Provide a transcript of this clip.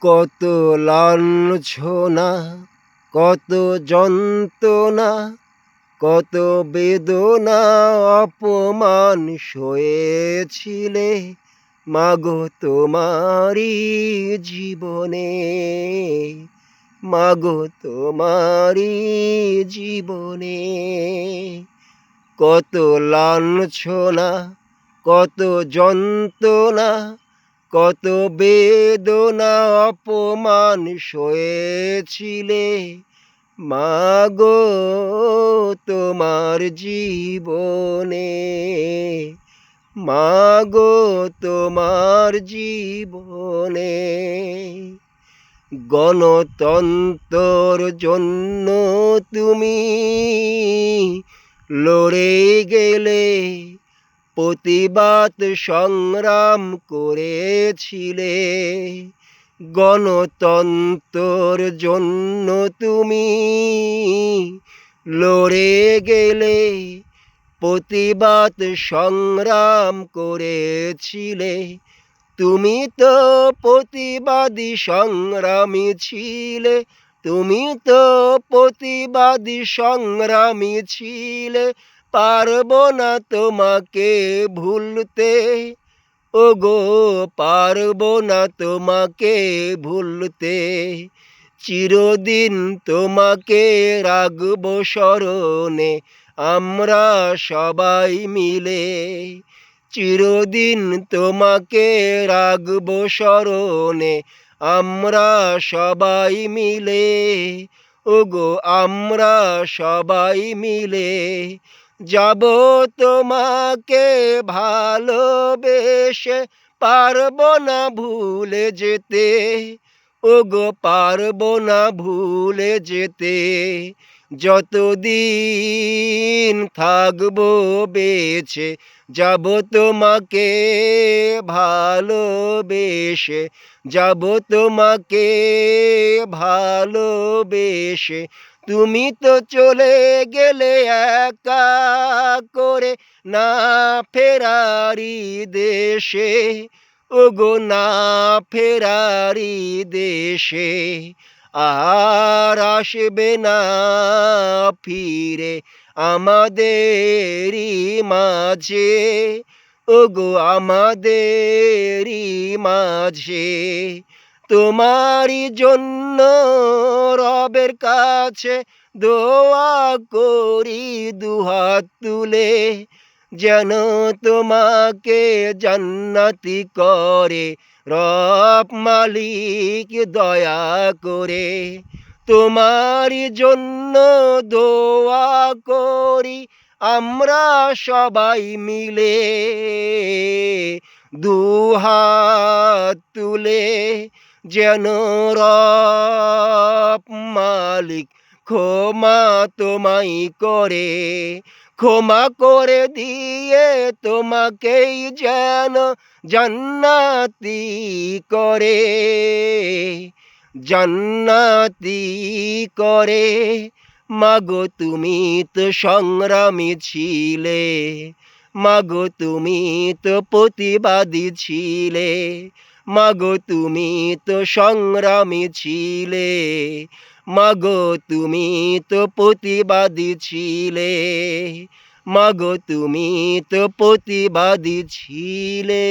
কত লাঞ্ছনা, কত যন্ত্রণা, কত বেদনা অপমান সয়েছিলে মাগো তোমারি জীবনে, মাগো তোমারি জীবনে। কত লাঞ্ছনা, কত যন্ত্রণা, কত বেদনা অপমান সয়েছিলে মাগো তোমার জীবনে, মাগো তোমার জীবনে। গণতন্ত্রর জন্য তুমি লড়ে গেলে, প্রতিবাদ সংগ্রাম করেছিলে। গণতন্ত্রর জন্য তুমি লড়ে গেলে, প্রতিবাদ সংগ্রাম করেছিলে। তুমি তো প্রতিবাদী সংগ্রামী ছিলে, তুমি তো প্রতিবাদী সংগ্রামী ছিলে। পারবো না তোমাকে ভুলতে, ওগো পারবো না তোমাকে ভুলতে। চিরদিন তোমাকে রাখবো স্মরণে আমরা সবাই মিলে, চিরদিন তোমাকে রাখবো স্মরণে আমরা সবাই মিলে, ওগো আমরা সবাই মিলে। যাব তোমাকে ভালোবেসে, পারবো না ভুলে যেতে, ওগো পারবো না ভুলে যেতে। যতদিন থাকবো বেঁচে, যাব তোমাকে ভালোবেসে, যাব তোমাকে ভালোবেসে। তুমি তো চলে গেলে একা করে না ফেরারি দেশে, ওগো না ফেরারি দেশে। আর আসবে না ফিরে আমাদেরই মাঝে, ওগো আমাদেরই মাঝে। তোমারই জন্য রবের কাছে দোয়া করি দুহাত তুলে, যেন তোমাকে জান্নাতি করে রব মালিক দয়া করে। তোমারই জন্য দোয়া করি আমরা সবাই মিলে, দুহাত তুলে, যেন রব মালিক ক্ষমা তোমায় করে, ক্ষমা করে দিয়ে তোমাকেই যেন জান্নাতি করে, জান্নাতি করে। মাগো তুমি তো সংগ্রামী ছিলে, মাগো তুমি তো প্রতিবাদী ছিলে, মাগো তুমি তো সংগ্রামী ছিলে, মাগো তুমি তো প্রতিবাদী ছিলে, মাগো তুমি তো প্রতিবাদী ছিলে।